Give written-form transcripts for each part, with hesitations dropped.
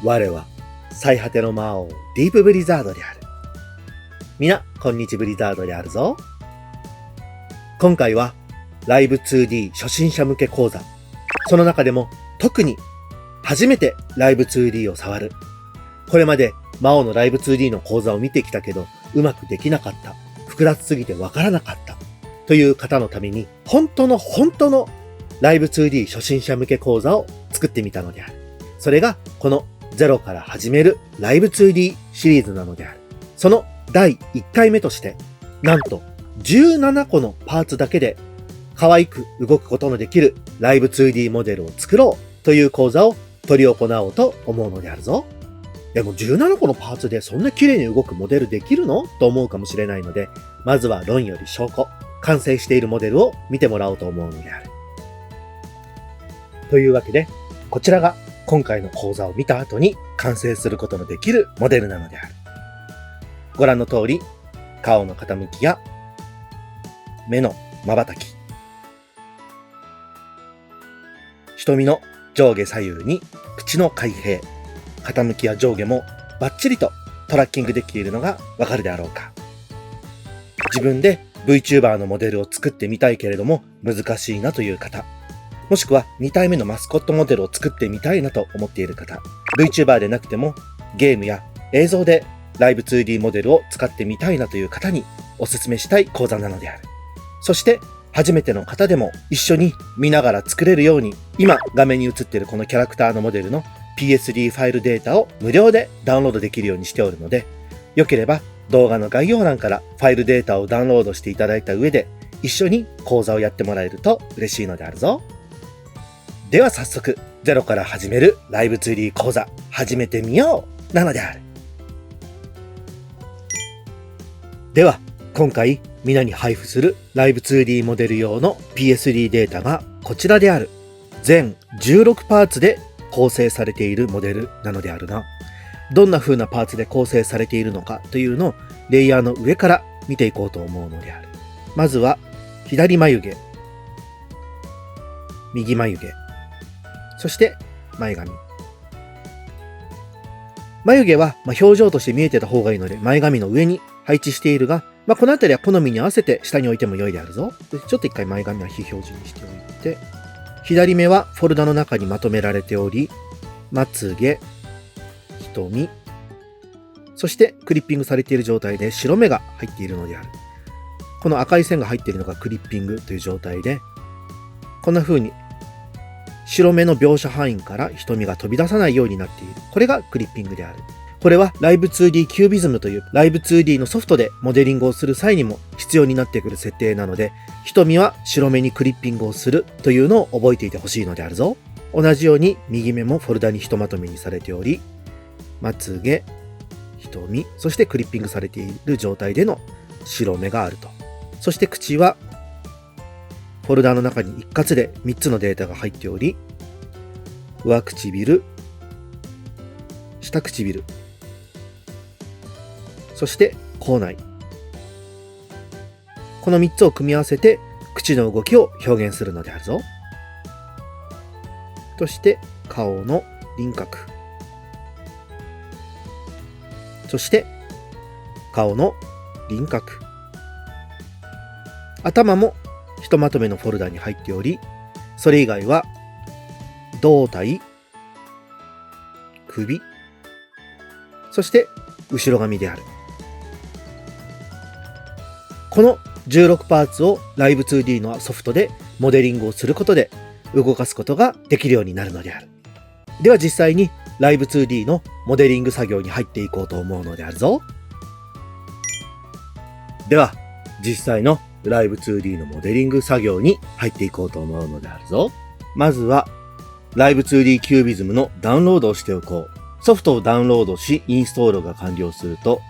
我は最果ての魔王ディープブリザードである。みな、こんにちブリザードであるぞ。今回はライブ 2D 初心者向け講座。その中でも特に初めてライブ 2D を触る。これまで魔王のライブ 2D の講座を見てきたけどうまくできなかった。複雑すぎてわからなかった。という方のために本当のライブ 2D 初心者向け講座を作ってみたのである。それがこのゼロから始めるライブ 2D シリーズなのである。その第1回目として、なんと17個のパーツだけで可愛く動くことのできるライブ 2D モデルを作ろうという講座を取り行おうと思うのであるぞ。でも17個のパーツでそんな綺麗に動くモデルできるのと思うかもしれないので、まずは論より証拠、完成しているモデルを見てもらおうと思うのである。というわけで、こちらが今回の講座を見た後に完成することのできるモデルなのである。ご覧の通り、顔の傾きや目の瞬き、瞳の上下左右に口の開閉、傾きや上下もバッチリとトラッキングできているのがわかるであろうか。自分で VTuber のモデルを作ってみたいけれども難しいなという方、もしくは2体目のマスコットモデルを作ってみたいなと思っている方、VTuber でなくてもゲームや映像でライブ 2D モデルを使ってみたいなという方にお勧めしたい講座なのである。そして初めての方でも一緒に見ながら作れるように、今画面に映っているこのキャラクターのモデルの PSD ファイルデータを無料でダウンロードできるようにしておるので、よければ動画の概要欄からファイルデータをダウンロードしていただいた上で一緒に講座をやってもらえると嬉しいのであるぞ。では早速ゼロから始めるライブ 2D 講座始めてみようなのである。では今回皆に配布するライブ 2D モデル用の PSD データがこちらである。全16パーツで構成されているモデルなのであるな。どんな風なパーツで構成されているのかというのをレイヤーの上から見ていこうと思うのである。まずは左眉毛、右眉毛、そして前髪。眉毛は表情として見えてた方がいいので前髪の上に配置しているが、このあたりは好みに合わせて下に置いても良いであるぞ。でちょっと一回前髪は非表示にしておいて、左目はフォルダの中にまとめられており、まつげ、瞳、そしてクリッピングされている状態で白目が入っているのである。この赤い線が入っているのがクリッピングという状態で、こんな風に白目の描写範囲から瞳が飛び出さないようになっている。これがクリッピングである。これはライブ 2D キュービズムというライブ 2D のソフトでモデリングをする際にも必要になってくる設定なので、瞳は白目にクリッピングをするというのを覚えていてほしいのであるぞ。同じように右目もフォルダにひとまとめにされており、まつげ、瞳、そしてクリッピングされている状態での白目があると。そして口はフォルダの中に一括で3つのデータが入っており、上唇、下唇、そして口内。この3つを組み合わせて口の動きを表現するのであるぞ。そして顔の輪郭。そして顔の輪郭。頭もひとまとめのフォルダに入っており、それ以外は胴体、首、そして後ろ髪である。この16パーツをライブ 2D のソフトでモデリングをすることで動かすことができるようになるのである。では実際にライブ 2D のモデリング作業に入っていこうと思うのであるぞ。では実際のライブ 2D のモデリング作業に入っていこうと思うのであるぞ。まずはライブ 2D キュービズムのダウンロードをしておこう。ソフトをダウンロードしインストールが完了すると、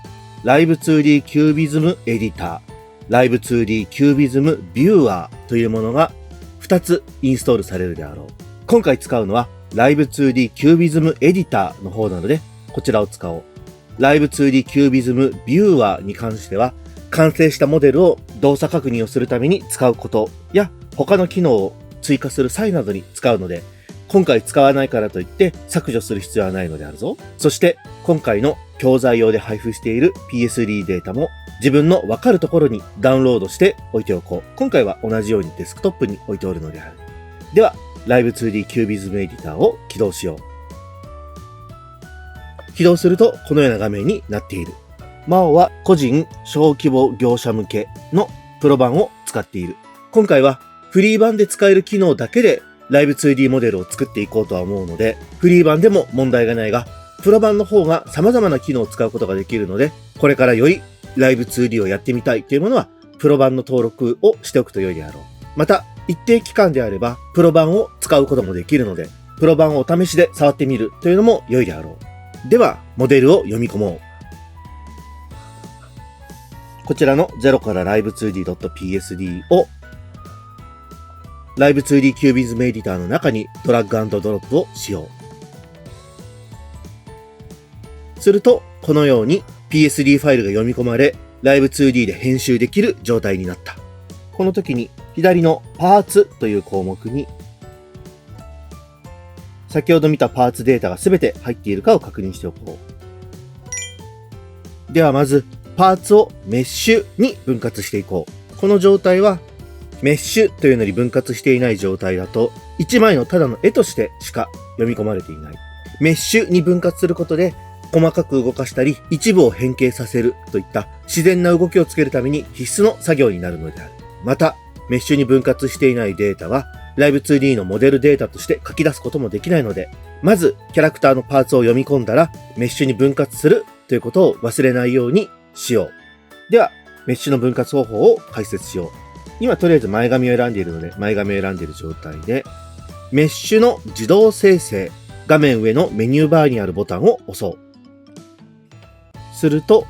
ライブ 2D キュービズムエディター、ライブ 2D キュービズムビューワーというものが2つインストールされるであろう。今回使うのはライブ 2D キュービズムエディターの方なので、こちらを使おう。ライブ 2D キュービズムビューワーに関しては、完成したモデルを動作確認をするために使うことや、他の機能を追加する際などに使うので、今回使わないからといって削除する必要はないのであるぞ。そして今回の教材用で配布している PSD データも自分のわかるところにダウンロードして置いておこう。今回は同じようにデスクトップに置いておるのである。では、Live2D Cubism エディターを起動しよう。起動するとこのような画面になっている。MAO は個人小規模業者向けのプロ版を使っている。今回はフリー版で使える機能だけでLive2D モデルを作っていこうとは思うので、フリー版でも問題がないが、プロ版の方が様々な機能を使うことができるので、これからよりLive2D をやってみたいというものは、プロ版の登録をしておくと良いであろう。また、一定期間であれば、プロ版を使うこともできるので、プロ版をお試しで触ってみるというのも良いであろう。では、モデルを読み込もう。こちらの0から live2d.psd を Live2D Cubism エディターの中にドラッグ&ドロップをしよう。すると、このように PSD ファイルが読み込まれ、Live2D で編集できる状態になった。この時に左のパーツという項目に、先ほど見たパーツデータが全て入っているかを確認しておこう。ではまず、パーツをメッシュに分割していこう。この状態は、メッシュというのに分割していない状態だと、1枚のただの絵としてしか読み込まれていない。メッシュに分割することで、細かく動かしたり、一部を変形させるといった自然な動きをつけるために必須の作業になるのである。また、メッシュに分割していないデータは、Live2D のモデルデータとして書き出すこともできないので、まず、キャラクターのパーツを読み込んだら、メッシュに分割するということを忘れないようにしよう。では、メッシュの分割方法を解説しよう。今、とりあえず前髪を選んでいるので、前髪を選んでいる状態で、メッシュの自動生成、画面上のメニューバーにあるボタンを押そう。すると、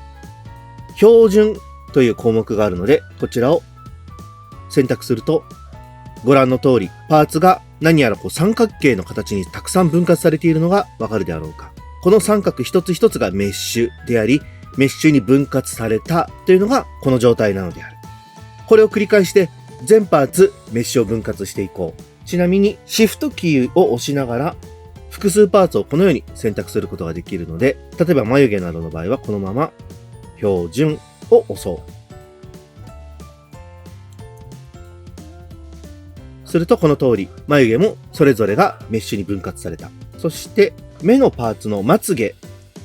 標準という項目があるので、こちらを選択すると、ご覧の通り、パーツが何やら三角形の形にたくさん分割されているのがわかるであろうか。この三角一つ一つがメッシュであり、メッシュに分割されたというのがこの状態なのである。これを繰り返して全パーツメッシュを分割していこう。ちなみにシフトキーを押しながら複数パーツをこのように選択することができるので、例えば眉毛などの場合はこのまま標準を押そう。するとこの通り眉毛もそれぞれがメッシュに分割された。そして目のパーツのまつげ。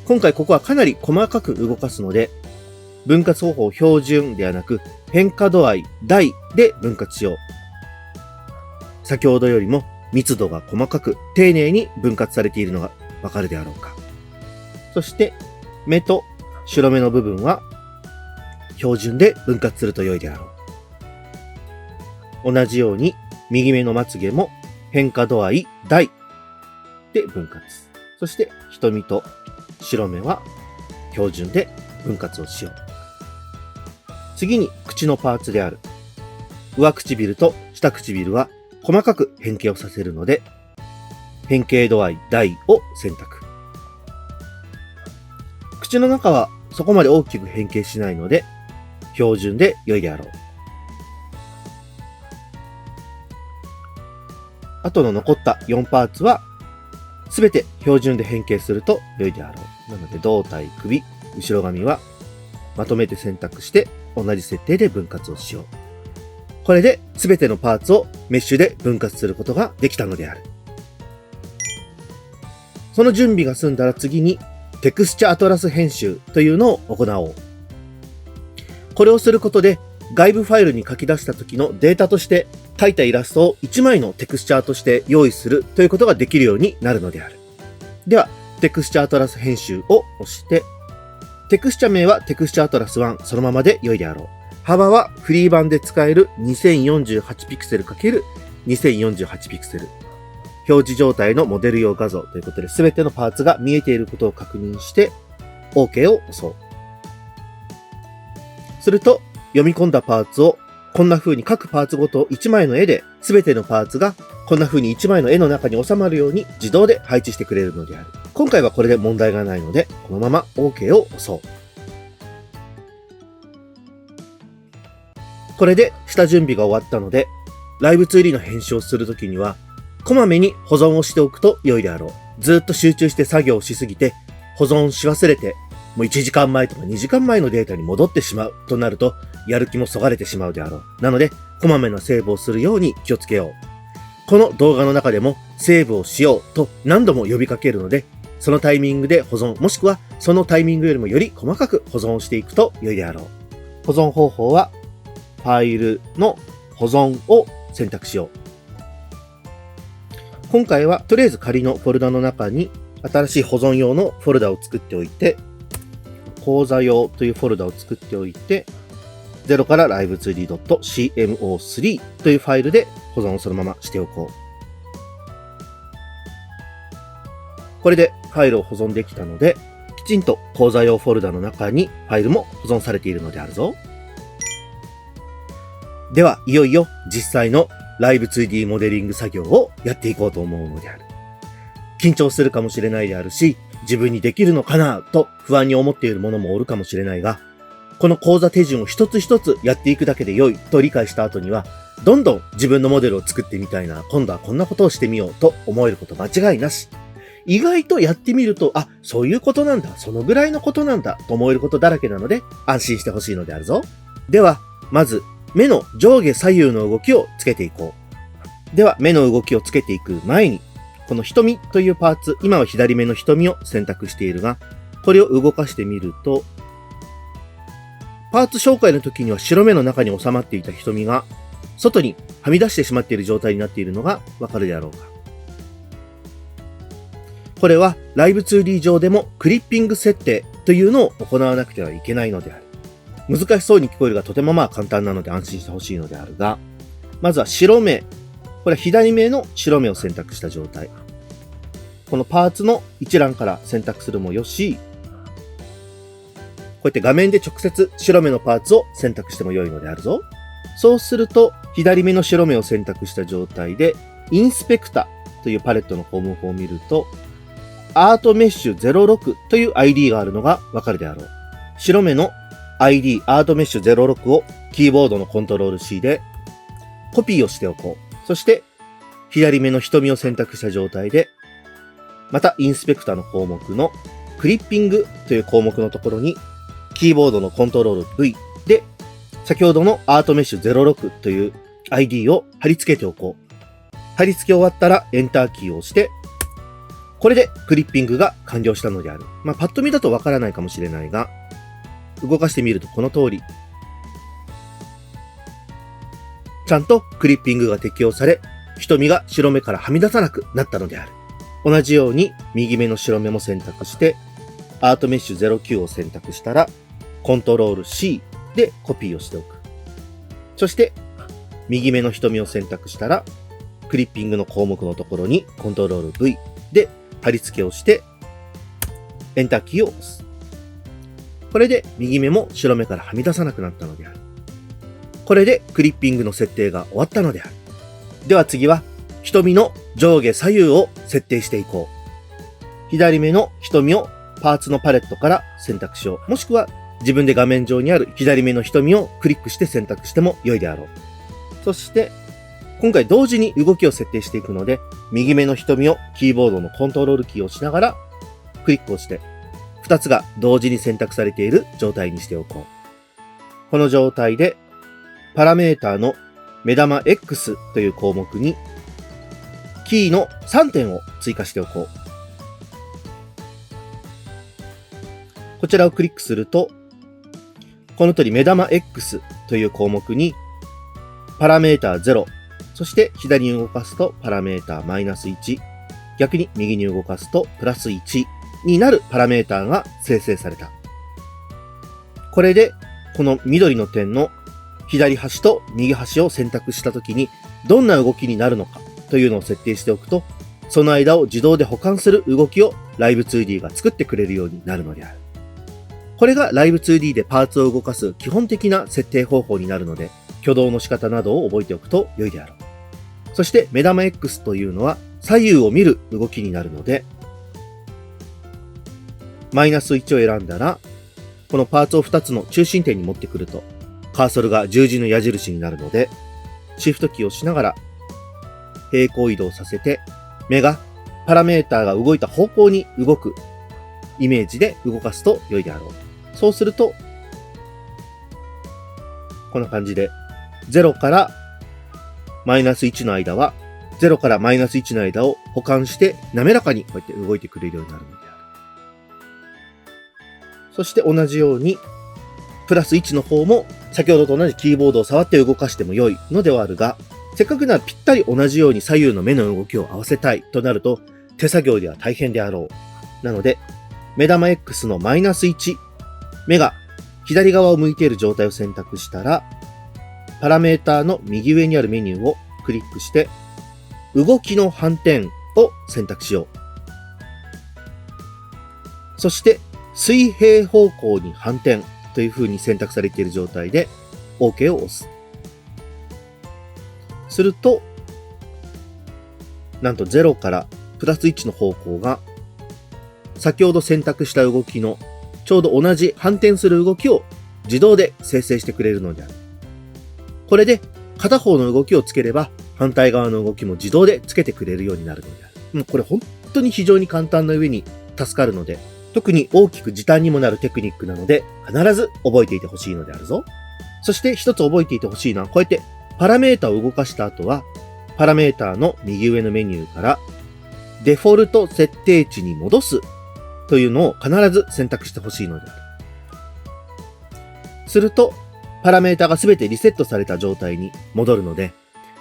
今回ここはかなり細かく動かすので、分割方法標準ではなく変化度合い大で分割しよう。先ほどよりも密度が細かく丁寧に分割されているのがわかるであろうか。そして目と白目の部分は標準で分割すると良いであろう。同じように右目のまつげも変化度合い大で分割。そして瞳と白目は標準で分割をしよう。次に口のパーツである上唇と下唇は細かく変形をさせるので、変形度合い大を選択。口の中はそこまで大きく変形しないので、標準で良いであろう。あとの残った4パーツは、すべて標準で変形すると良いであろう。なので胴体、首、後ろ髪はまとめて選択して同じ設定で分割をしよう。これで全てのパーツをメッシュで分割することができたのである。その準備が済んだら次にテクスチャアトラス編集というのを行おう。これをすることで外部ファイルに書き出した時のデータとして描いたイラストを1枚のテクスチャーとして用意するということができるようになるのである。では、テクスチャアトラス編集を押して、テクスチャ名はテクスチャアトラス1そのままで良いであろう。幅はフリー版で使える2048ピクセル ×2048 ピクセル。表示状態のモデル用画像ということで全てのパーツが見えていることを確認して OK を押そう。すると読み込んだパーツをこんな風に各パーツごと1枚の絵で全てのパーツがこんな風に1枚の絵の中に収まるように自動で配置してくれるのである。今回はこれで問題がないのでこのまま OK を押そう。これで下準備が終わったので、Live2D の編集をするときには、こまめに保存をしておくと良いであろう。ずっと集中して作業をしすぎて、保存し忘れて、もう1時間前とか2時間前のデータに戻ってしまうとなると、やる気もそがれてしまうであろう。なので、こまめなセーブをするように気をつけよう。この動画の中でも、セーブをしようと何度も呼びかけるので、そのタイミングで保存、もしくはそのタイミングよりもより細かく保存をしていくと良いであろう。保存方法は、ファイルの保存を選択しよう。今回はとりあえず仮のフォルダの中に新しい保存用のフォルダを作っておいて、講座用というフォルダを作っておいて、0から live2d.cmo3 というファイルで保存をそのまましておこう。これでファイルを保存できたので、きちんと講座用フォルダの中にファイルも保存されているのであるぞ。では、いよいよ実際のライブ 2D モデリング作業をやっていこうと思うのである。緊張するかもしれないであるし、自分にできるのかなと不安に思っているものもおるかもしれないが、この講座手順を一つ一つやっていくだけで良いと理解した後には、どんどん自分のモデルを作ってみたいな、今度はこんなことをしてみようと思えること間違いなし。意外とやってみると、あ、そういうことなんだ、そのぐらいのことなんだと思えることだらけなので安心してほしいのであるぞ。では、まず目の上下左右の動きをつけていこう。では、目の動きをつけていく前に、この瞳というパーツ、今は左目の瞳を選択しているが、これを動かしてみると、パーツ紹介の時には白目の中に収まっていた瞳が、外にはみ出してしまっている状態になっているのがわかるであろうか。これは Live2D 上でもクリッピング設定というのを行わなくてはいけないのである。難しそうに聞こえるがとても簡単なので安心してほしいのであるが、まずは白目。これは左目の白目を選択した状態。このパーツの一覧から選択するもよし、こうやって画面で直接白目のパーツを選択しても良いのであるぞ。そうすると、左目の白目を選択した状態で、インスペクタというパレットの項目を見ると、アートメッシュ06という ID があるのがわかるであろう。白目の ID アートメッシュ06をキーボードのコントロール C でコピーをしておこう。そして、左目の瞳を選択した状態で、またインスペクタの項目のクリッピングという項目のところに、キーボードのコントロール V で、先ほどのアートメッシュ06という ID を貼り付けておこう。貼り付け終わったらエンターキーを押して、これでクリッピングが完了したのである。パッと見だとわからないかもしれないが、動かしてみるとこの通り、ちゃんとクリッピングが適用され、瞳が白目からはみ出さなくなったのである。同じように右目の白目も選択して、アートメッシュ09を選択したら、コントロール C でコピーをしておく。そして、右目の瞳を選択したら、クリッピングの項目のところにコントロール V で貼り付けをして、エンターキーを押す。これで右目も白目からはみ出さなくなったのである。これでクリッピングの設定が終わったのである。では次は、瞳の上下左右を設定していこう。左目の瞳をパーツのパレットから選択しよう。もしくは自分で画面上にある左目の瞳をクリックして選択しても良いであろう。そして、今回同時に動きを設定していくので、右目の瞳をキーボードのコントロールキーを押しながらクリックをして、2つが同時に選択されている状態にしておこう。この状態で、パラメーターの目玉 X という項目に、キーの3点を追加しておこう。こちらをクリックすると、この通り目玉 X という項目に、パラメーター0、そして左に動かすとパラメーターマイナス1、逆に右に動かすとプラス1になるパラメーターが生成された。これで、この緑の点の左端と右端を選択したときに、どんな動きになるのかというのを設定しておくと、その間を自動で補完する動きを Live2D が作ってくれるようになるのである。これが Live2D でパーツを動かす基本的な設定方法になるので、挙動の仕方などを覚えておくと良いであろう。そして目玉 X というのは左右を見る動きになるので、マイナス1を選んだら、このパーツを2つの中心点に持ってくると、カーソルが十字の矢印になるので、シフトキーを押しながら、平行移動させて、目がパラメーターが動いた方向に動くイメージで動かすと良いであろう。そうすると、こんな感じで、0からマイナス1の間は、0からマイナス1の間を補完して滑らかにこうやって動いてくれるようになるのである。そして同じように、プラス1の方も先ほどと同じキーボードを触って動かしても良いのではあるが、せっかくならぴったり同じように左右の目の動きを合わせたいとなると手作業では大変であろう。なので、目玉 X のマイナス1、目が左側を向いている状態を選択したら、パラメーターの右上にあるメニューをクリックして、動きの反転を選択しよう。そして、水平方向に反転という風に選択されている状態で OK を押す。すると、なんと0からプラス1の方向が先ほど選択した動きのちょうど同じ反転する動きを自動で生成してくれるのである。これで片方の動きをつければ反対側の動きも自動でつけてくれるようになるのである。もうこれ本当に非常に簡単な上に助かるので、特に大きく時短にもなるテクニックなので必ず覚えていてほしいのであるぞ。そして一つ覚えていてほしいのはこうやってパラメータを動かした後はパラメータの右上のメニューからデフォルト設定値に戻すというのを必ず選択してほしいのである。するとパラメータがすべてリセットされた状態に戻るので、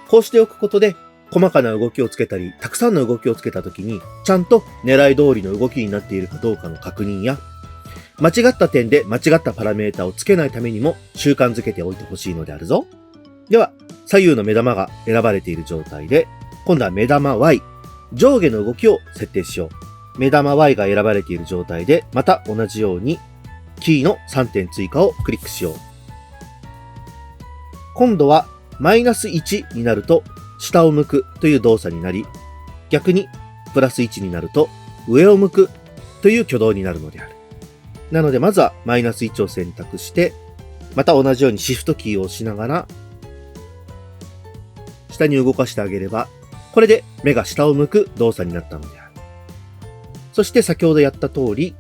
こうしておくことで細かな動きをつけたり、たくさんの動きをつけたときに、ちゃんと狙い通りの動きになっているかどうかの確認や、間違った点で間違ったパラメータをつけないためにも習慣づけておいてほしいのであるぞ。では、左右の目玉が選ばれている状態で、今度は目玉 Y、上下の動きを設定しよう。目玉 Y が選ばれている状態で、また同じように、キーの3点追加をクリックしよう。今度は、マイナス1になると、下を向くという動作になり、逆に、プラス1になると、上を向くという挙動になるのである。なので、まずはマイナス1を選択して、また同じようにシフトキーを押しながら、下に動かしてあげれば、これで目が下を向く動作になったのである。そして先ほどやった通り、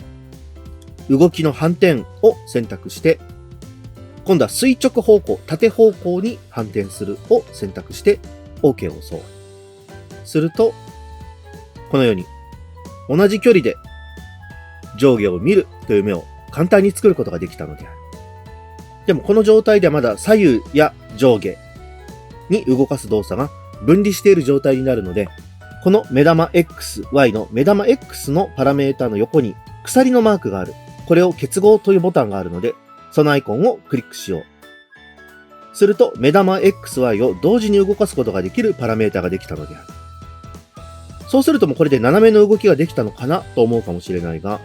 動きの反転を選択して、今度は垂直方向、縦方向に反転するを選択して OK を押そう。すると、このように同じ距離で上下を見るという目を簡単に作ることができたのである。でもこの状態ではまだ左右や上下に動かす動作が分離している状態になるので、この目玉 XY の目玉 X のパラメータの横に鎖のマークがある。これを結合というボタンがあるので、そのアイコンをクリックしよう。すると、目玉 XY を同時に動かすことができるパラメータができたのである。そうするともうこれで斜めの動きができたのかなと思うかもしれないが、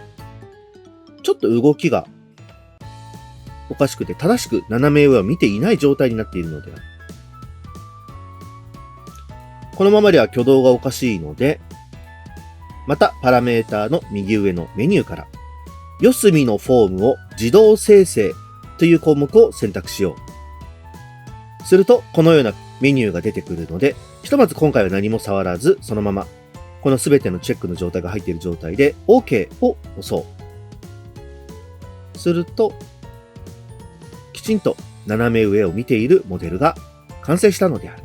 ちょっと動きがおかしくて正しく斜め上を見ていない状態になっているのである。このままでは挙動がおかしいので、またパラメータの右上のメニューから、四隅のフォームを自動生成という項目を選択しよう。すると、このようなメニューが出てくるので、ひとまず今回は何も触らず、そのまま、このすべてのチェックの状態が入っている状態で、OK を押そう。すると、きちんと斜め上を見ているモデルが完成したのである。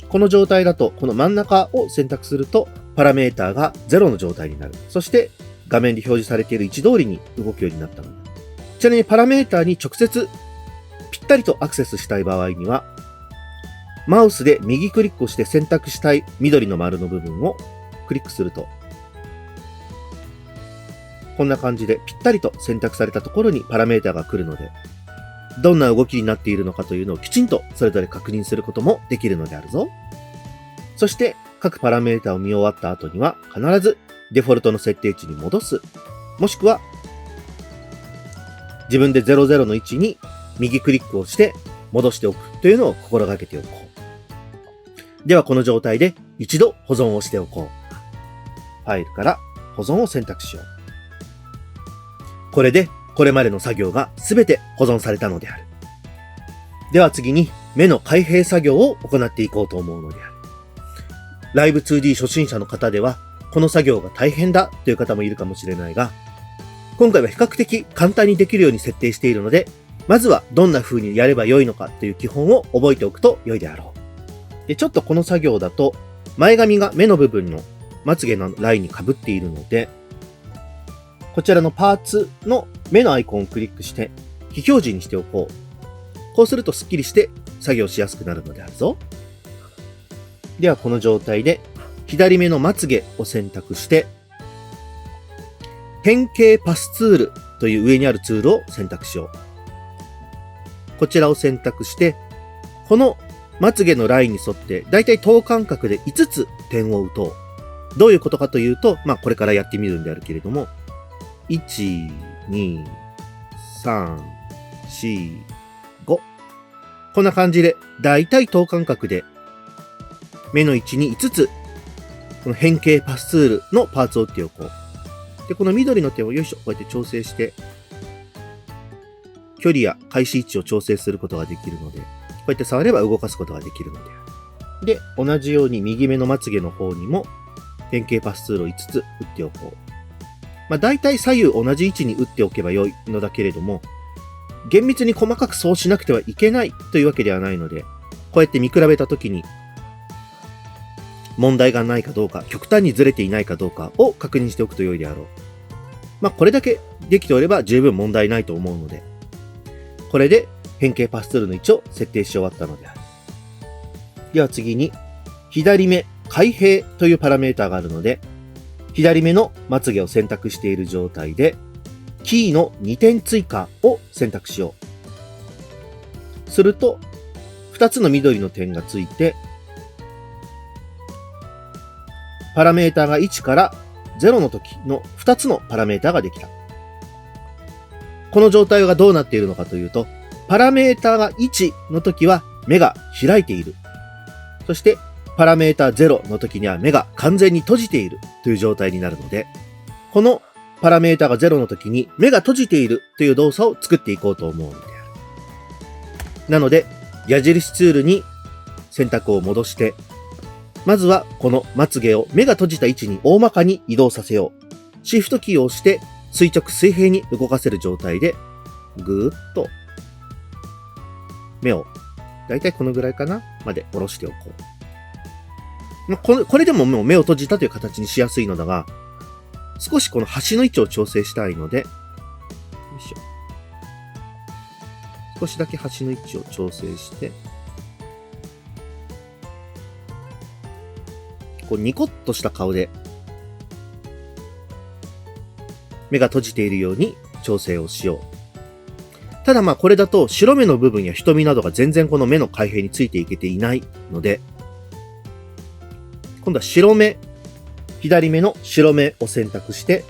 この状態だと、この真ん中を選択すると、パラメータが0の状態になる。そして、画面で表示されている位置通りに動くようになったので。ちなみにパラメータに直接ぴったりとアクセスしたい場合には、マウスで右クリックをして選択したい緑の丸の部分をクリックすると、こんな感じでぴったりと選択されたところにパラメータが来るので、どんな動きになっているのかというのをきちんとそれぞれ確認することもできるのであるぞ。そして各パラメータを見終わった後には必ずデフォルトの設定値に戻す。もしくは自分で00の位置に右クリックをして戻しておくというのを心がけておこう。ではこの状態で一度保存をしておこう。ファイルから保存を選択しよう。これでこれまでの作業がすべて保存されたのである。では次に目の開閉作業を行っていこうと思うのである。ライブ 2D 初心者の方では、この作業が大変だという方もいるかもしれないが、今回は比較的簡単にできるように設定しているので、まずはどんな風にやればよいのかという基本を覚えておくと良いであろう。で、ちょっとこの作業だと、前髪が目の部分のまつげのラインに被っているので、こちらのパーツの目のアイコンをクリックして非表示にしておこう。こうするとスッキリして作業しやすくなるのであるぞ。ではこの状態で左目のまつげを選択して、変形パスツールという上にあるツールを選択しよう。こちらを選択して、このまつげのラインに沿ってだいたい等間隔で5つ点を打とう。どういうことかというと、これからやってみるんであるけれども、1、2、3、4、5。こんな感じで、だいたい等間隔で、目の位置に5つ、この変形パスツールのパーツを打っておこう。で、この緑の点をよいしょ、こうやって調整して、距離や開始位置を調整することができるので、こうやって触れば動かすことができるのである。で、同じように右目のまつげの方にも、変形パスツールを5つ打っておこう。だいたい左右同じ位置に打っておけば良いのだけれども、厳密に細かくそうしなくてはいけないというわけではないので、こうやって見比べたときに、問題がないかどうか、極端にずれていないかどうかを確認しておくと良いであろう。これだけできておれば十分問題ないと思うので、これで変形パスツールの位置を設定し終わったのである。では次に、左目開閉というパラメータがあるので、左目のまつげを選択している状態で、キーの2点追加を選択しよう。すると、2つの緑の点がついて、パラメータが1から0の時の2つのパラメータができた。この状態がどうなっているのかというと、パラメータが1の時は目が開いている。そして、パラメータ0の時には目が完全に閉じているという状態になるので、このパラメータが0の時に目が閉じているという動作を作っていこうと思うのである。なので、矢印ツールに選択を戻して、まずはこのまつげを目が閉じた位置に大まかに移動させよう。シフトキーを押して垂直水平に動かせる状態で、ぐーっと目をだいたいこのぐらいかなまで下ろしておこう。これでももう目を閉じたという形にしやすいのだが、少しこの端の位置を調整したいので、よいしょ。少しだけ端の位置を調整して、こうニコッとした顔で、目が閉じているように調整をしよう。ただこれだと白目の部分や瞳などが全然この目の開閉についていけていないので、今度は白目、左目の白目を選択して、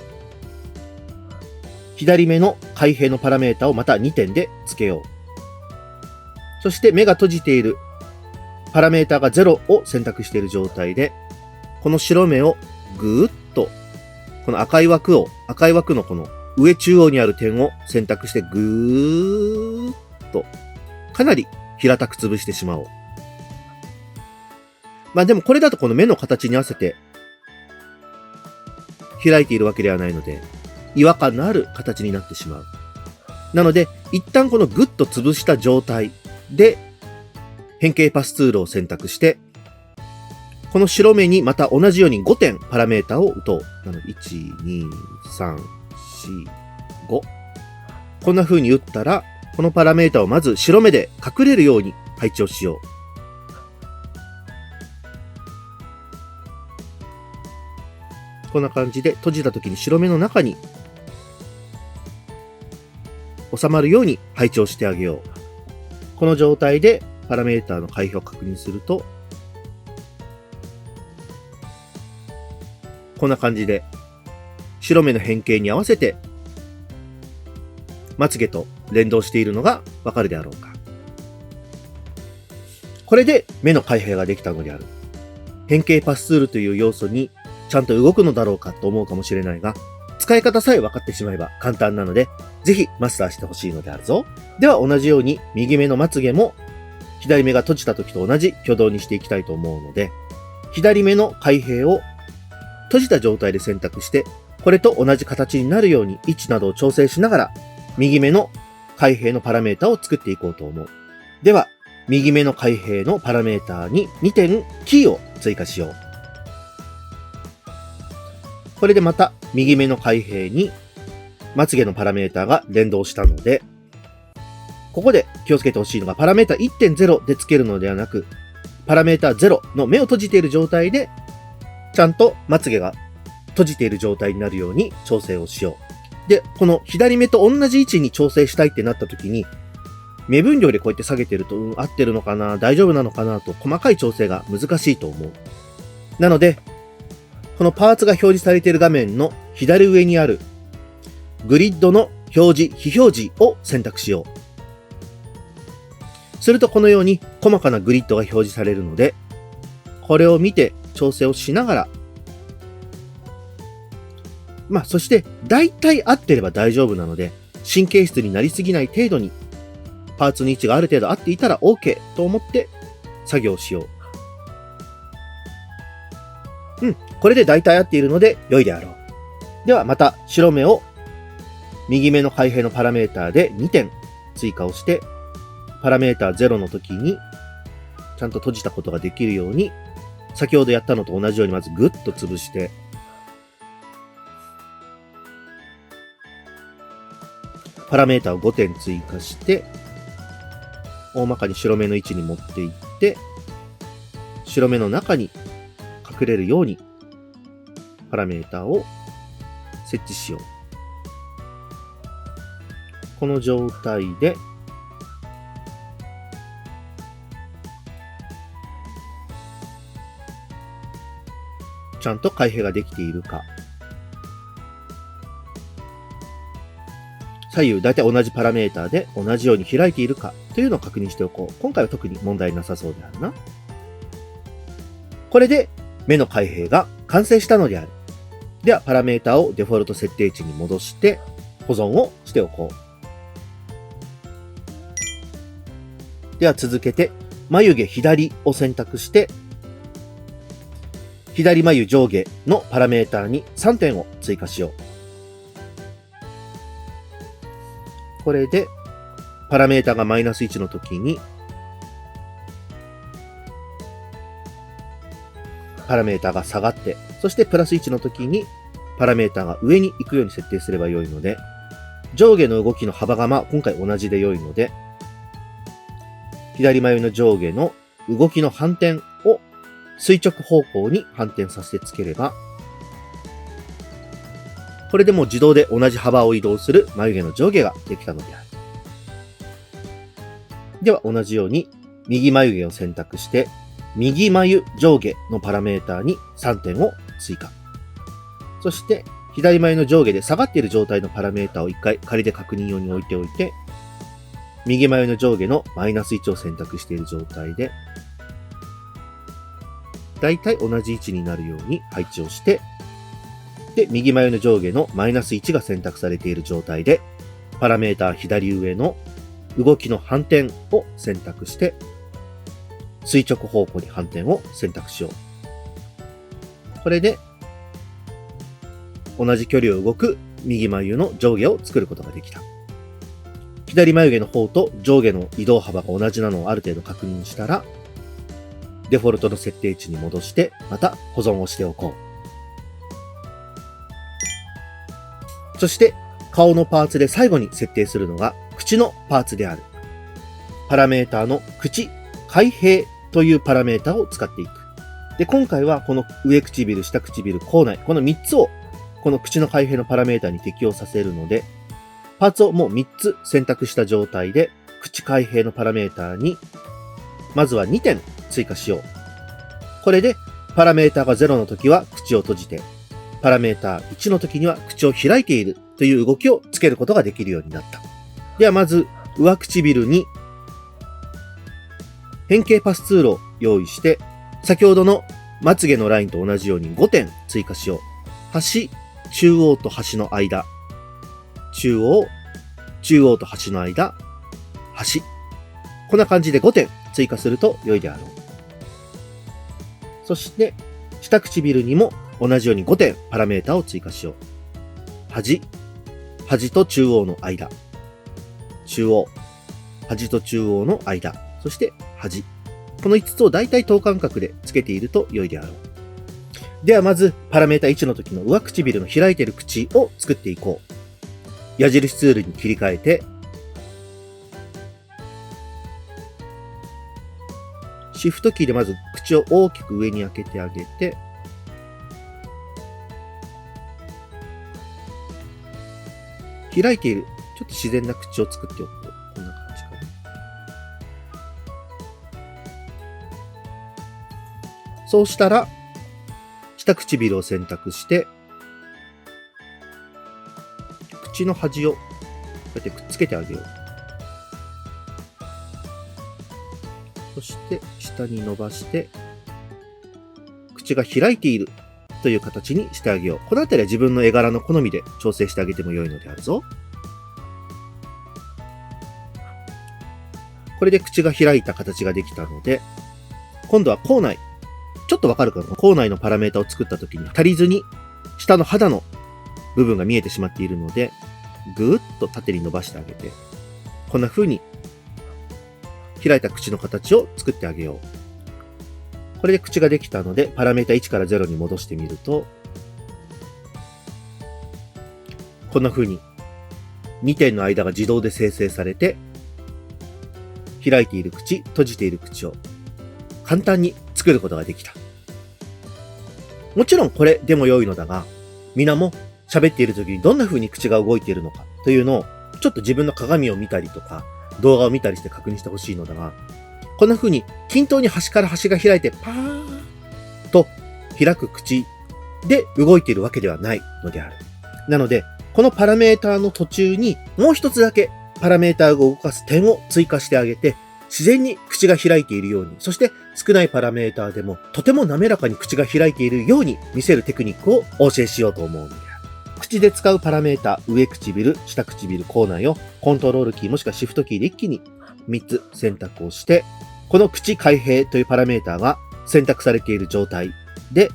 左目の開閉のパラメータをまた2点で付けよう。そして目が閉じているパラメータが0を選択している状態で、この白目をぐーっと、この赤い枠のこの上中央にある点を選択してぐーっと、かなり平たく潰してしまおう。でもこれだとこの目の形に合わせて開いているわけではないので、違和感のある形になってしまう。なので、一旦このぐっと潰した状態で変形パスツールを選択して、この白目にまた同じように5点パラメータを打とう。なので、1、2、3、4、5。こんな風に打ったら、このパラメータをまず白目で隠れるように配置をしよう。こんな感じで閉じた時に白目の中に収まるように配置をしてあげよう。この状態でパラメータの開閉を確認すると、こんな感じで白目の変形に合わせてまつげと連動しているのがわかるであろうか。これで目の開閉ができたのである。変形パスツールという要素にちゃんと動くのだろうかと思うかもしれないが、使い方さえ分かってしまえば簡単なので、ぜひマスターしてほしいのであるぞ。では同じように右目のまつげも左目が閉じた時と同じ挙動にしていきたいと思うので、左目の開閉を閉じた状態で選択して、これと同じ形になるように位置などを調整しながら、右目の開閉のパラメータを作っていこうと思う。では、右目の開閉のパラメータに2点キーを追加しよう。これでまた右目の開閉にまつげのパラメータが連動したので、ここで気をつけてほしいのがパラメータ 1.0 でつけるのではなく、パラメータ0の目を閉じている状態で、ちゃんとまつげが閉じている状態になるように調整をしよう。で、この左目と同じ位置に調整したいってなった時に、目分量でこうやって下げてると、合ってるのかな、大丈夫なのかなと細かい調整が難しいと思う。なので、このパーツが表示されている画面の左上にあるグリッドの表示、非表示を選択しよう。するとこのように細かなグリッドが表示されるので、これを見て調整をしながら、そして大体合ってれば大丈夫なので、神経質になりすぎない程度に、パーツの位置がある程度合っていたら OK と思って作業しよう。これで大体合っているので良いであろう。ではまた白目を右目の開閉のパラメータで2点追加をして、パラメータ0の時にちゃんと閉じたことができるように、先ほどやったのと同じようにまずグッと潰して、パラメータを5点追加して、大まかに白目の位置に持っていって、白目の中に隠れるようにパラメータを設置しよう。この状態で、ちゃんと開閉ができているか。左右だいたい同じパラメータで同じように開いているかというのを確認しておこう。今回は特に問題なさそうであるな。これで目の開閉が完成したのである。ではパラメータをデフォルト設定値に戻して保存をしておこう。では続けて眉毛左を選択して、左眉上下のパラメータに3点を追加しよう。これでパラメータがマイナス1の時にパラメータが下がって、そしてプラス1の時にパラメータが上に行くように設定すればよいので、上下の動きの幅が今回同じで良いので、左眉の上下の動きの反転を垂直方向に反転させてつければ、これでもう自動で同じ幅を移動する眉毛の上下ができたのである。では同じように右眉毛を選択して、右眉上下のパラメータに3点を追加。そして左眉の上下で下がっている状態のパラメータを1回仮で確認用に置いておいて、右眉の上下のマイナス1を選択している状態で、だいたい同じ位置になるように配置をして、で、右眉の上下のマイナス1が選択されている状態で、パラメータ左上の動きの反転を選択して、垂直方向に反転を選択しよう。これで、同じ距離を動く右眉の上下を作ることができた。左眉毛の方と上下の移動幅が同じなのをある程度確認したら、デフォルトの設定値に戻して、また保存をしておこう。そして、顔のパーツで最後に設定するのが、口のパーツである。パラメータの口、開閉というパラメータを使っていく。で、今回はこの上唇、下唇、口内、この3つを、この口の開閉のパラメータに適用させるので、パーツをもう3つ選択した状態で、口開閉のパラメータに、まずは2点追加しよう。これで、パラメータが0の時は口を閉じて、パラメータ1の時には口を開いているという動きをつけることができるようになった。ではまず、上唇に変形パスツールを用意して、先ほどのまつげのラインと同じように5点追加しよう。端、中央と端の間。中央と端の間。端。こんな感じで5点追加すると良いであろう。そして、下唇にも同じように5点パラメータを追加しよう。端と中央の間。中央。端と中央の間。そして端。この5つをだいたい等間隔でつけていると良いであろう。ではまず、パラメータ1の時の上唇の開いている口を作っていこう。矢印ツールに切り替えて、シフトキーでまず口を大きく上に開けてあげて、開いている、ちょっと自然な口を作っておくと、こんな感じかな。そうしたら、下唇を選択して、口の端をこうやってくっつけてあげよう。そして下に伸ばして、口が開いているという形にしてあげよう。このあたりは自分の絵柄の好みで調整してあげても良いのであるぞ。これで口が開いた形ができたので、今度は口内。ちょっとわかるかな？口内のパラメータを作った時に足りずに下の肌の部分が見えてしまっているので、ぐーっと縦に伸ばしてあげて、こんな風に開いた口の形を作ってあげよう。これで口ができたので、パラメータ1から0に戻してみると、こんな風に2点の間が自動で生成されて、開いている口、閉じている口を簡単に作ることができた。もちろんこれでも良いのだが、皆も喋っている時にどんな風に口が動いているのかというのを、ちょっと自分の鏡を見たりとか、動画を見たりして確認してほしいのだが、こんな風に均等に端から端が開いてパーッと開く口で動いているわけではないのである。なので、このパラメーターの途中にもう一つだけパラメーターを動かす点を追加してあげて、自然に口が開いているように、そして少ないパラメーターでもとても滑らかに口が開いているように見せるテクニックをお教えしようと思うのである。口で使うパラメータ、上唇、下唇、口内をコントロールキーもしくはシフトキーで一気に3つ選択をして、この口開閉というパラメータが選択されている状態で、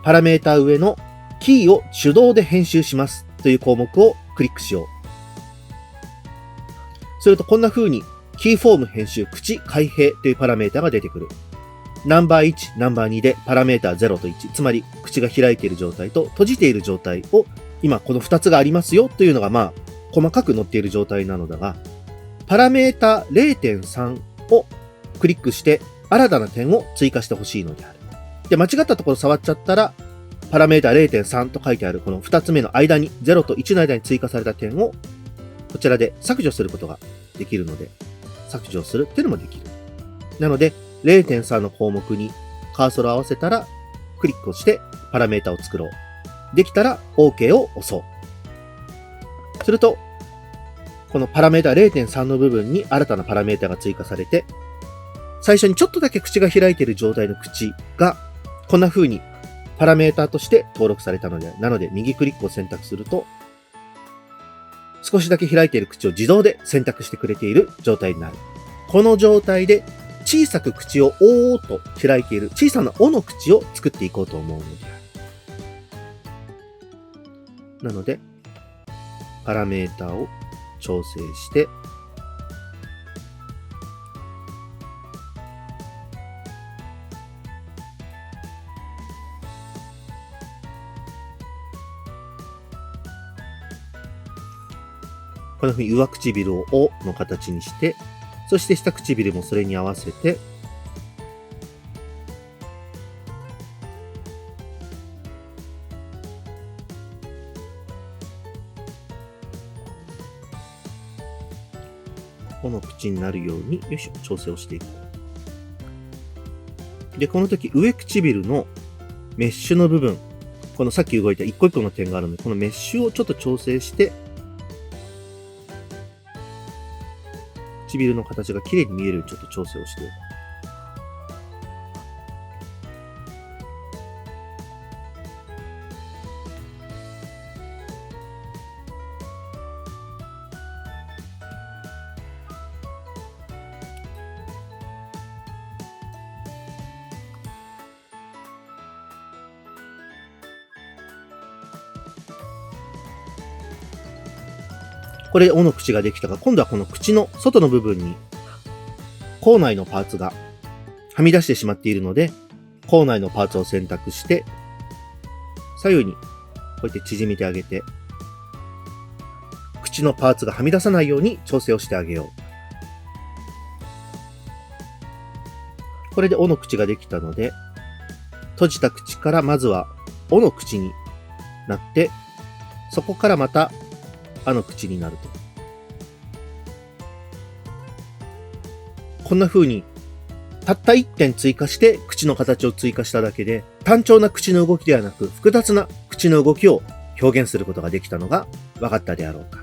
パラメータ上のキーを手動で編集しますという項目をクリックしよう。するとこんな風にキーフォーム編集、口開閉というパラメータが出てくる。ナンバー1、ナンバー2でパラメータ0と1、つまり口が開いている状態と閉じている状態を今この2つがありますよというのが細かく載っている状態なのだが、パラメータ 0.3 をクリックして新たな点を追加してほしいのである。で、間違ったところ触っちゃったら、パラメータ 0.3 と書いてあるこの2つ目の間に、0と1の間に追加された点をこちらで削除することができるので、削除するっていうのもできる。なので、0.3 の項目にカーソルを合わせたら、クリックをしてパラメータを作ろう。できたら OK を押そう。すると、このパラメータ 0.3 の部分に新たなパラメータが追加されて、最初にちょっとだけ口が開いている状態の口が、こんな風にパラメータとして登録されたので、なので右クリックを選択すると、少しだけ開いている口を自動で選択してくれている状態になる。この状態で小さく口をおーっと開いている小さなおの口を作っていこうと思うのである。なので、パラメータを調整して、こんな風に上唇をおの形にして、そして下唇もそれに合わせて、この口になるように、よいしょ、調整をしていく。で、この時、上唇のメッシュの部分、このさっき動いた一個一個の点があるので、このメッシュをちょっと調整して、唇の形が綺麗に見えるようにちょっと調整をしておく。これで尾の口ができたが、今度はこの口の外の部分に口内のパーツがはみ出してしまっているので、口内のパーツを選択して、左右にこうやって縮めてあげて、口のパーツがはみ出さないように調整をしてあげよう。これで尾の口ができたので、閉じた口からまずは尾の口になって、そこからまたあの口になると。こんな風にたった1点追加して口の形を追加しただけで、単調な口の動きではなく複雑な口の動きを表現することができたのが分かったであろうか。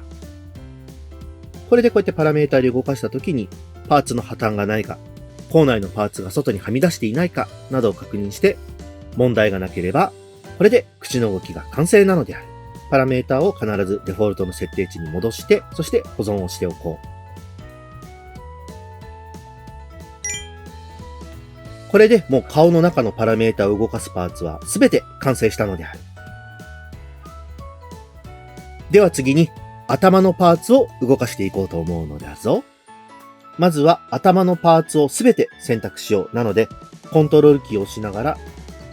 これでこうやってパラメーターで動かしたときにパーツの破綻がないか、口内のパーツが外にはみ出していないかなどを確認して問題がなければ、これで口の動きが完成なのである。パラメーターを必ずデフォルトの設定値に戻して、そして保存をしておこう。これでもう顔の中のパラメータを動かすパーツはすべて完成したのである。では次に頭のパーツを動かしていこうと思うのであるぞ。まずは頭のパーツをすべて選択しよう。なのでコントロールキーを押しながら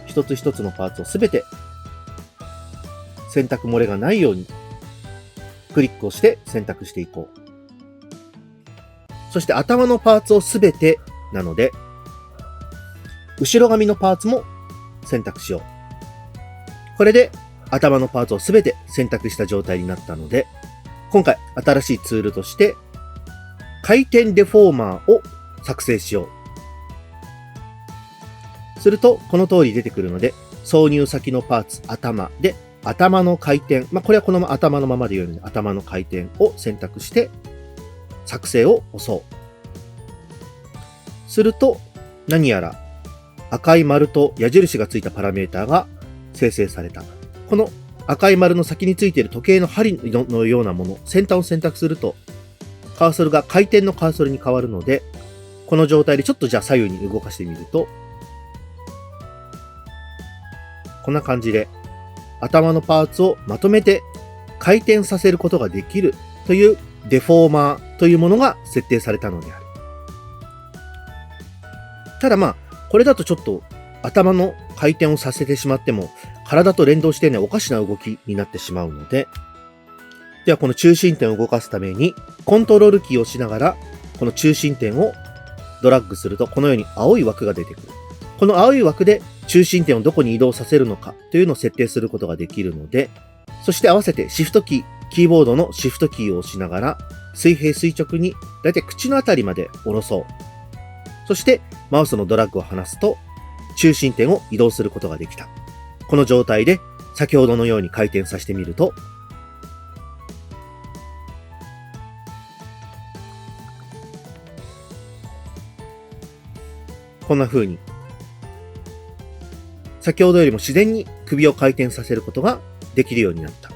一つ一つのパーツをすべて選択漏れがないようにクリックをして選択していこう。そして頭のパーツをすべてなので後ろ髪のパーツも選択しよう。これで頭のパーツをすべて選択した状態になったので、今回新しいツールとして回転デフォーマーを作成しよう。するとこの通り出てくるので、挿入先のパーツ頭で頭の回転、これはこの頭のままで言うので頭の回転を選択して作成を押そう。すると何やら赤い丸と矢印がついたパラメーターが生成された。この赤い丸の先についている時計の針のようなもの、先端を選択するとカーソルが回転のカーソルに変わるので、この状態でちょっとじゃあ左右に動かしてみると、こんな感じで頭のパーツをまとめて回転させることができるというデフォーマーというものが設定されたのである。ただこれだとちょっと頭の回転をさせてしまっても体と連動してね、おかしな動きになってしまうので、ではこの中心点を動かすためにコントロールキーを押しながらこの中心点をドラッグするとこのように青い枠が出てくる。この青い枠で中心点をどこに移動させるのかというのを設定することができるので、そして合わせてシフトキー、キーボードのシフトキーを押しながら水平垂直にだいたい口のあたりまで下ろそう。そしてマウスのドラッグを離すと中心点を移動することができた。この状態で先ほどのように回転させてみると、こんな風に先ほどよりも自然に首を回転させることができるようになった。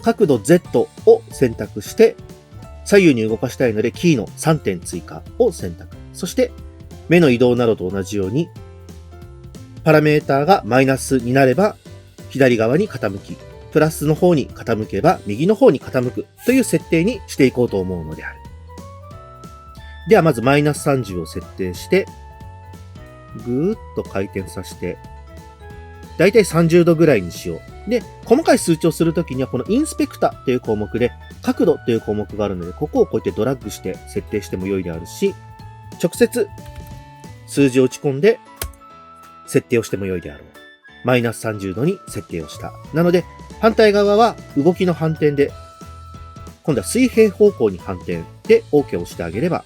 角度 Z を選択して左右に動かしたいのでキーの3点追加を選択。そして目の移動などと同じようにパラメーターがマイナスになれば左側に傾き、プラスの方に傾けば右の方に傾くという設定にしていこうと思うのである。ではまずマイナス30を設定してぐーっと回転させてだいたい30度ぐらいにしよう。で、細かい数値をするときにはこのインスペクタという項目で角度という項目があるので、ここをこうやってドラッグして設定しても良いであるし、直接数字を打ち込んで設定をしても良いであろう。マイナス30度に設定をした。なので反対側は動きの反転で、今度は水平方向に反転で OK をしてあげれば、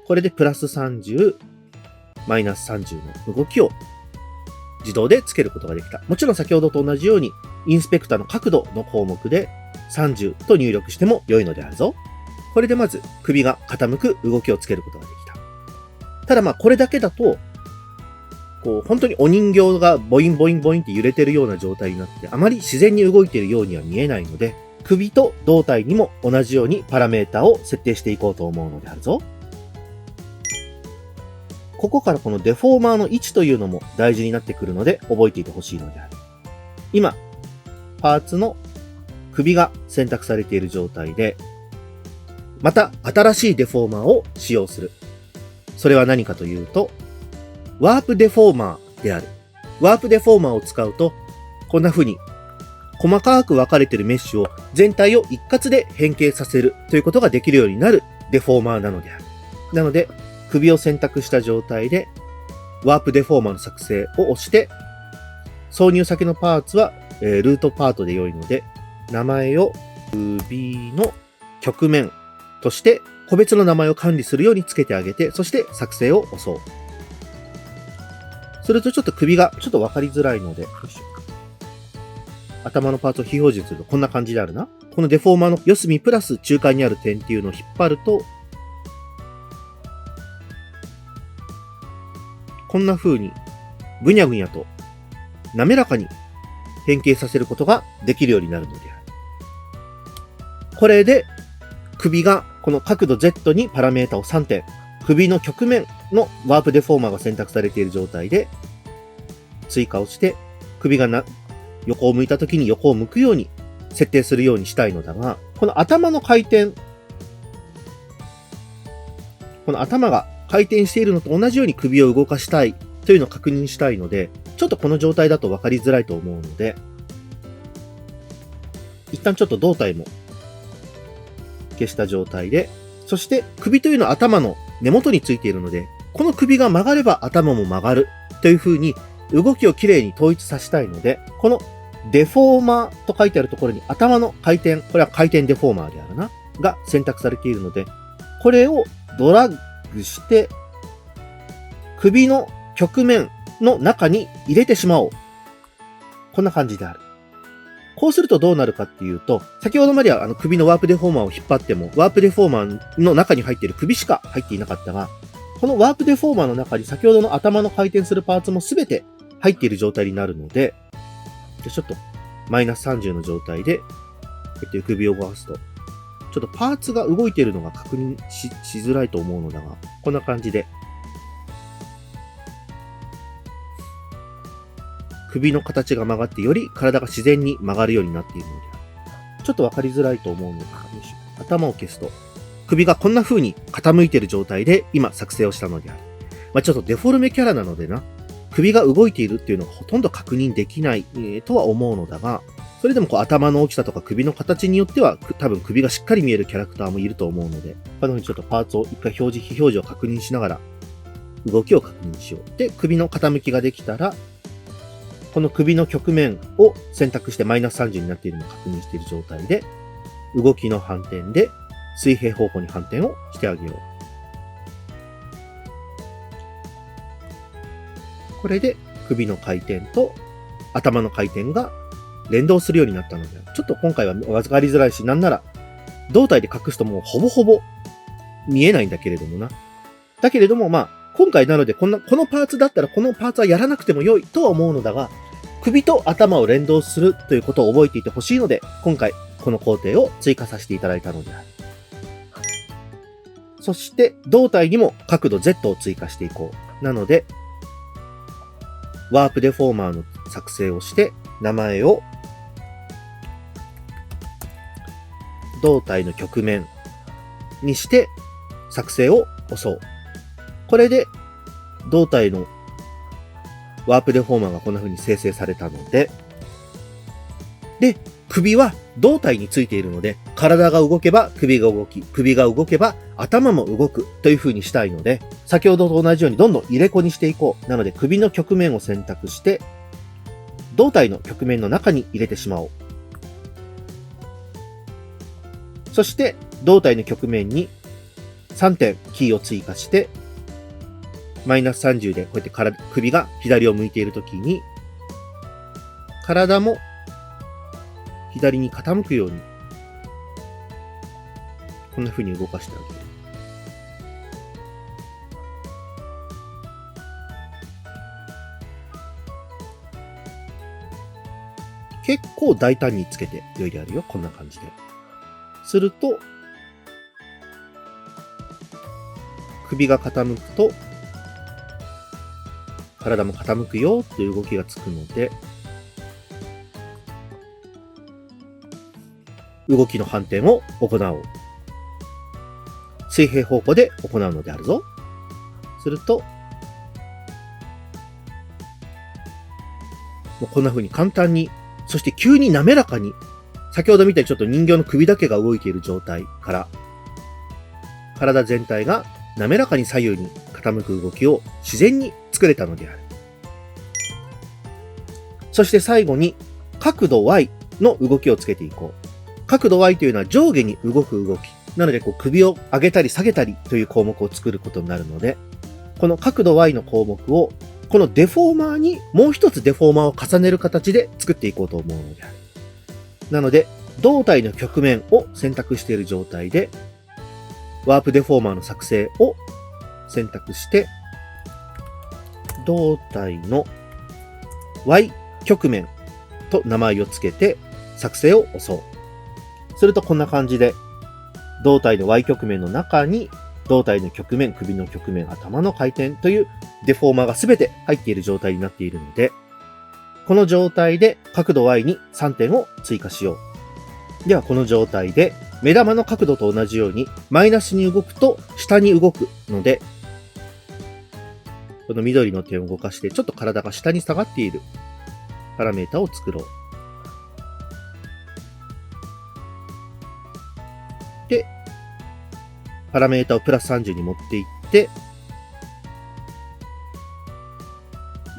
これでプラス30、マイナス30の動きを自動でつけることができた。もちろん先ほどと同じようにインスペクタの角度の項目で30と入力しても良いのであるぞ。これでまず首が傾く動きをつけることができた。ただこれだけだと本当にお人形がボインボインボインって揺れてるような状態になってあまり自然に動いているようには見えないので、首と胴体にも同じようにパラメータを設定していこうと思うのであるぞ。ここからこのデフォーマーの位置というのも大事になってくるので覚えていてほしいのである。今、パーツの首が選択されている状態で、また新しいデフォーマーを使用する。それは何かというと、ワープデフォーマーである。ワープデフォーマーを使うと、こんな風に細かく分かれているメッシュを全体を一括で変形させるということができるようになるデフォーマーなのである。なので、首を選択した状態で、ワープデフォーマーの作成を押して、挿入先のパーツは、ルートパートで良いので、名前を首の曲面として個別の名前を管理するようにつけてあげて、そして作成を押そう。するとちょっと首がちょっと分かりづらいので、頭のパーツを非表示するとこんな感じであるな。このデフォーマーの四隅プラス中間にある点っていうのを引っ張ると、こんな風にぐにゃぐにゃと滑らかに変形させることができるようになるのである。これで首がこの角度 Z にパラメータを3点、首の曲面のワープデフォーマーが選択されている状態で追加をして、首が横を向いた時に横を向くように設定するようにしたいのだが、この頭の回転、この頭が回転しているのと同じように首を動かしたいというのを確認したいので、ちょっとこの状態だと分かりづらいと思うので、一旦ちょっと胴体も消した状態で、そして首というのは頭の根元についているので、この首が曲がれば頭も曲がるという風に動きをきれいに統一させたいので、このデフォーマーと書いてあるところに頭の回転、これは回転デフォーマーであるな、が選択されているので、これをドラッグして、首の曲面の中に入れてしまおう。こんな感じである。こうするとどうなるかっていうと、先ほどまでは首のワープデフォーマーを引っ張っても、ワープデフォーマーの中に入っている首しか入っていなかったが、このワープデフォーマーの中に先ほどの頭の回転するパーツもすべて入っている状態になるので、じゃちょっとマイナス30の状態で、首を動かすと、ちょっとパーツが動いているのが確認 しづらいと思うのだが、こんな感じで、首の形が曲がってより体が自然に曲がるようになっているので、ちょっとわかりづらいと思うので、頭を消すと、首がこんな風に傾いている状態で今作成をしたのである。ちょっとデフォルメキャラなのでな、首が動いているっていうのがほとんど確認できない、とは思うのだが、それでもこう頭の大きさとか首の形によっては多分首がしっかり見えるキャラクターもいると思うので、このようにちょっとパーツを一回表示、非表示を確認しながら動きを確認しよう。で、首の傾きができたら、この首の曲面を選択してマイナス30になっているのを確認している状態で、動きの反転で水平方向に反転をしてあげよう。これで首の回転と頭の回転が連動するようになったので、ちょっと今回は分かりづらいし、なんなら胴体で隠すともうほぼほぼ見えないんだけれどもな。だけれども今回なのでこのパーツだったらこのパーツはやらなくても良いとは思うのだが、首と頭を連動するということを覚えていてほしいので、今回この工程を追加させていただいたのである。そして胴体にも角度 Z を追加していこう。なので、ワープデフォーマーの作成をして、名前を胴体の曲面にして作成を押そう。これで胴体のワープデフォーマーがこんな風に生成されたので、で、首は胴体についているので、体が動けば首が動き、首が動けば頭も動くという風にしたいので、先ほどと同じようにどんどん入れ子にしていこう。なので首の曲面を選択して、胴体の曲面の中に入れてしまおう。そして胴体の曲面に3点キーを追加して、マイナス30でこうやって首が左を向いているときに、体も左に傾くように、こんな風に動かしてあげる。結構大胆につけて良いであるよ。こんな感じで。すると、首が傾くと、体も傾くよという動きがつくので、動きの反転を行おう。水平方向で行うのであるぞ。すると、もうこんな風に簡単に、そして急に滑らかに、先ほどみたいにちょっと人形の首だけが動いている状態から、体全体が滑らかに左右に傾く動きを自然に作れたのである。そして最後に角度 Y の動きをつけていこう。角度 Y というのは上下に動く動き。なので首を上げたり下げたりという項目を作ることになるので、この角度 Y の項目をこのデフォーマーにもう一つデフォーマーを重ねる形で作っていこうと思うのである。なので胴体の曲面を選択している状態でワープデフォーマーの作成を選択して胴体の Y 曲面と名前をつけて作成を押そう。するとこんな感じで胴体の Y 曲面の中に胴体の曲面、首の曲面、頭の回転というデフォーマーが全て入っている状態になっているので、この状態で角度 Y に3点を追加しよう。ではこの状態で目玉の角度と同じようにマイナスに動くと下に動くので、この緑の点を動かしてちょっと体が下に下がっているパラメータを作ろう。で、パラメータをプラス30に持っていって、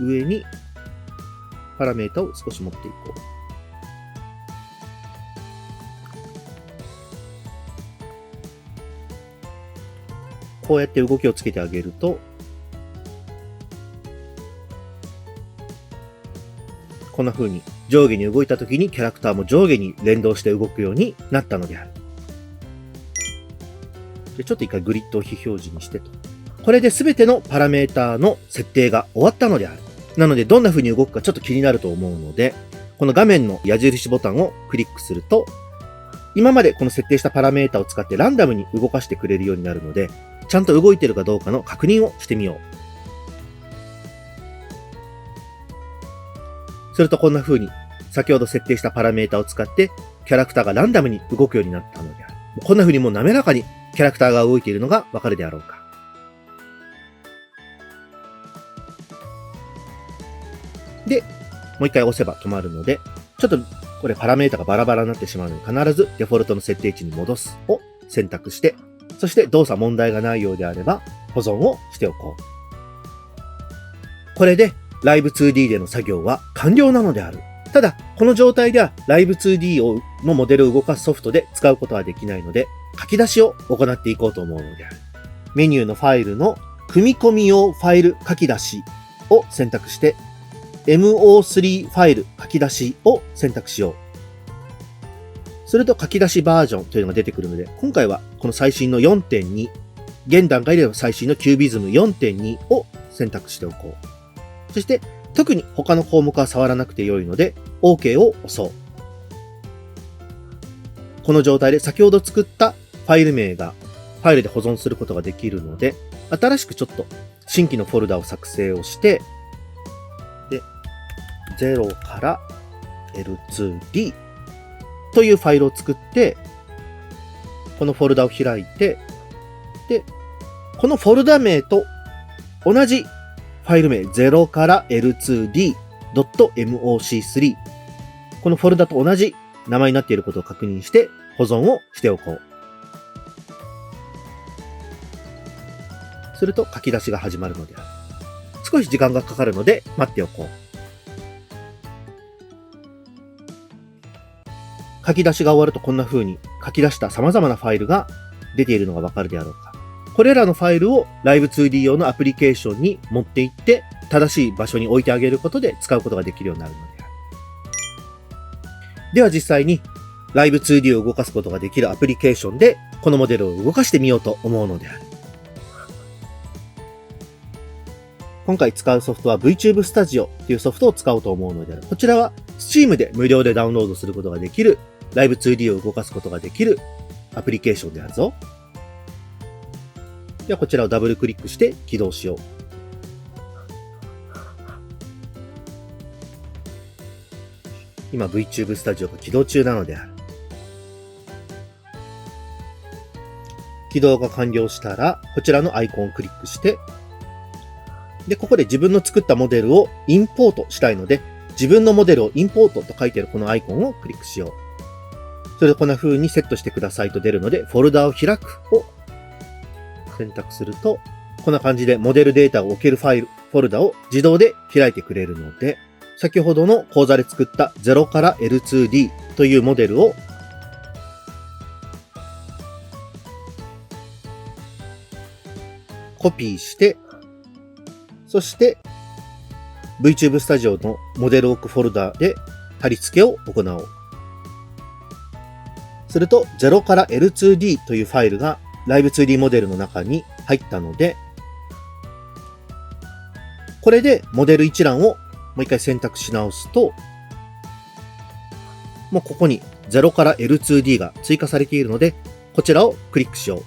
上にパラメータを少し持っていこう。こうやって動きをつけてあげると、こんな風に上下に動いたときにキャラクターも上下に連動して動くようになったのである。でちょっと一回グリッドを非表示にしてと。これで全てのパラメーターの設定が終わったのである。なのでどんな風に動くかちょっと気になると思うので、この画面の矢印ボタンをクリックすると、今までこの設定したパラメータを使ってランダムに動かしてくれるようになるので、ちゃんと動いているかどうかの確認をしてみよう。するとこんな風に先ほど設定したパラメータを使ってキャラクターがランダムに動くようになったのである。こんな風にもう滑らかにキャラクターが動いているのがわかるであろうか。で、もう一回押せば止まるので、ちょっとこれパラメータがバラバラになってしまうので必ずデフォルトの設定値に戻すを選択して、そして動作問題がないようであれば保存をしておこう。これでライブ 2D での作業は完了なのである。ただ、この状態ではライブ 2D のモデルを動かすソフトで使うことはできないので、書き出しを行っていこうと思うのである。メニューのファイルの組み込み用ファイル書き出しを選択して、MO3 ファイル書き出しを選択しよう。すると書き出しバージョンというのが出てくるので、今回はこの最新の 4.2、現段階では最新のキュービズム 4.2 を選択しておこう。そして特に他の項目は触らなくてよいので OK を押そう。この状態で先ほど作ったファイル名がファイルで保存することができるので、新しくちょっと新規のフォルダを作成をして、で、0から L2D というファイルを作って、このフォルダを開いて、で、このフォルダ名と同じファイル名0から L2D.moc3 このフォルダと同じ名前になっていることを確認して保存をしておこう。すると書き出しが始まるのである。少し時間がかかるので待っておこう。書き出しが終わるとこんな風に書き出した様々なファイルが出ているのがわかるであろうか。これらのファイルを Live2D 用のアプリケーションに持っていって正しい場所に置いてあげることで使うことができるようになるのである。では実際に Live2D を動かすことができるアプリケーションでこのモデルを動かしてみようと思うのである。今回使うソフトは VTube Studio というソフトを使おうと思うのである。こちらは Steam で無料でダウンロードすることができる Live2D を動かすことができるアプリケーションであるぞ。ではこちらをダブルクリックして起動しよう。今 VTube Studio が起動中なのである。起動が完了したら、こちらのアイコンをクリックして、で、ここで自分の作ったモデルをインポートしたいので、自分のモデルをインポートと書いてあるこのアイコンをクリックしよう。それでこんな風にセットしてくださいと出るので、フォルダを開くを選択すると、こんな感じでモデルデータを置けるフォルダを自動で開いてくれるので、先ほどの講座で作った0から L2D というモデルをコピーして、そして VTube Studio のモデルを置くフォルダで貼り付けを行おう。すると0から L2D というファイルが Live2D モデルの中に入ったので、これでモデル一覧をもう一回選択し直すと、もうここに0から L2D が追加されているので、こちらをクリックしよう。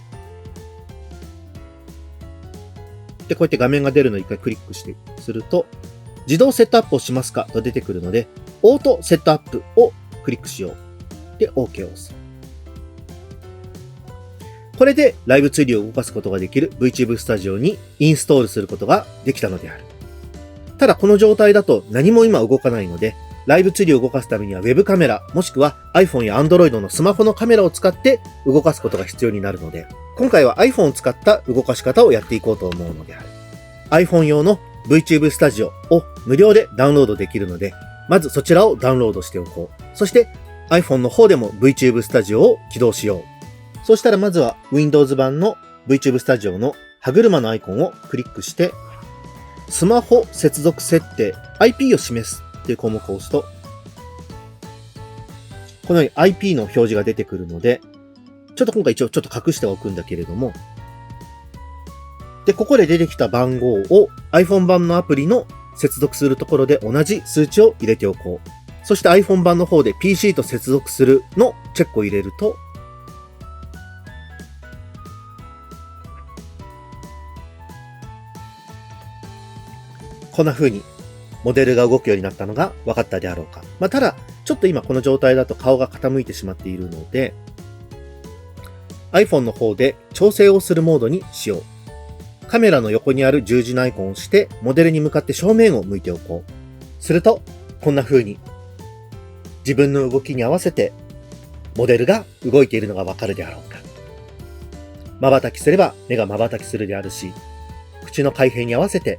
で、こうやって画面が出るのを一回クリックしてすると、自動セットアップをしますかと出てくるので、オートセットアップをクリックしよう。で、OK を押す。これで Live2D を動かすことができる VTube Studio にインストールすることができたのである。ただこの状態だと何も今動かないので、Live2D を動かすためには Web カメラ、もしくは iPhone や Android のスマホのカメラを使って動かすことが必要になるので、今回は iPhone を使った動かし方をやっていこうと思うのである。iPhone 用の VTube Studio を無料でダウンロードできるので、まずそちらをダウンロードしておこう。そして iPhone の方でも VTube Studio を起動しよう。そうしたらまずは Windows 版の VTube Studio の歯車のアイコンをクリックして、スマホ接続設定 IP を示すという項目を押すと、このように IP の表示が出てくるので、ちょっと今回一応ちょっと隠しておくんだけれども、で、ここで出てきた番号を iPhone 版のアプリの接続するところで同じ数値を入れておこう。そして iPhone 版の方で PC と接続するのチェックを入れると、こんな風にモデルが動くようになったのが分かったであろうか。ただ、ちょっと今この状態だと顔が傾いてしまっているので、iPhone の方で調整をするモードにしよう。カメラの横にある十字のアイコンを押して、モデルに向かって正面を向いておこう。すると、こんな風に自分の動きに合わせてモデルが動いているのが分かるであろうか。瞬きすれば目が瞬きするであるし、口の開閉に合わせて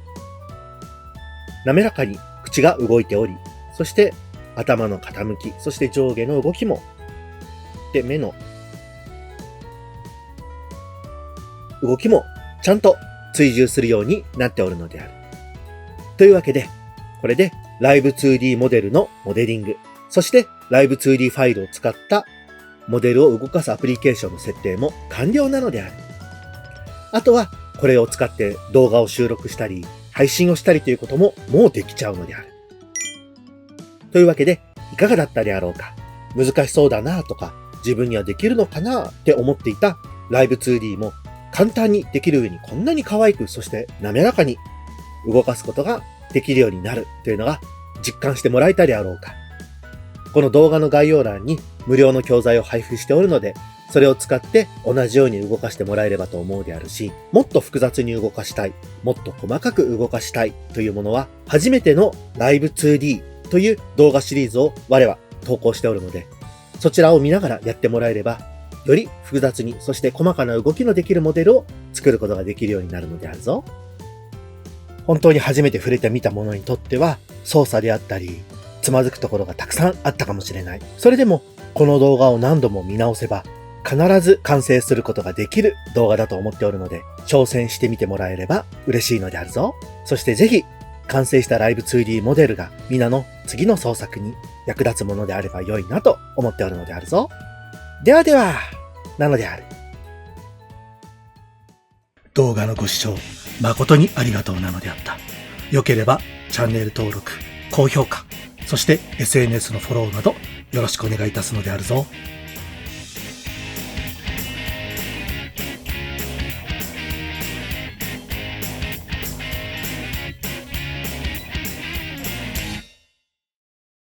滑らかに口が動いており、そして頭の傾き、そして上下の動きも、で、目の動きもちゃんと追従するようになっておるのである。というわけで、これで Live2D モデルのモデリング、そして Live2D ファイルを使ったモデルを動かすアプリケーションの設定も完了なのである。あとは、これを使って動画を収録したり、配信をしたりということももうできちゃうのである。というわけで、いかがだったであろうか。難しそうだなとか、自分にはできるのかなって思っていた Live2D も簡単にできる上にこんなに可愛く、そして滑らかに動かすことができるようになるというのが実感してもらえたであろうか。この動画の概要欄に無料の教材を配布しておるので、それを使って同じように動かしてもらえればと思うであるし、もっと複雑に動かしたい、もっと細かく動かしたいというものは、初めての Live2D という動画シリーズを我は投稿しておるので、そちらを見ながらやってもらえれば、より複雑に、そして細かな動きのできるモデルを作ることができるようになるのであるぞ。本当に初めて触れてみたものにとっては、操作であったり、つまずくところがたくさんあったかもしれない。それでも、この動画を何度も見直せば、必ず完成することができる動画だと思っておるので、挑戦してみてもらえれば嬉しいのであるぞ。そしてぜひ、完成した Live2D モデルが皆の次の創作に役立つものであれば良いなと思っておるのであるぞ。ではでは、なのである。動画のご視聴誠にありがとうなのであった。良ければチャンネル登録、高評価、そして SNS のフォローなどよろしくお願いいたすのであるぞ。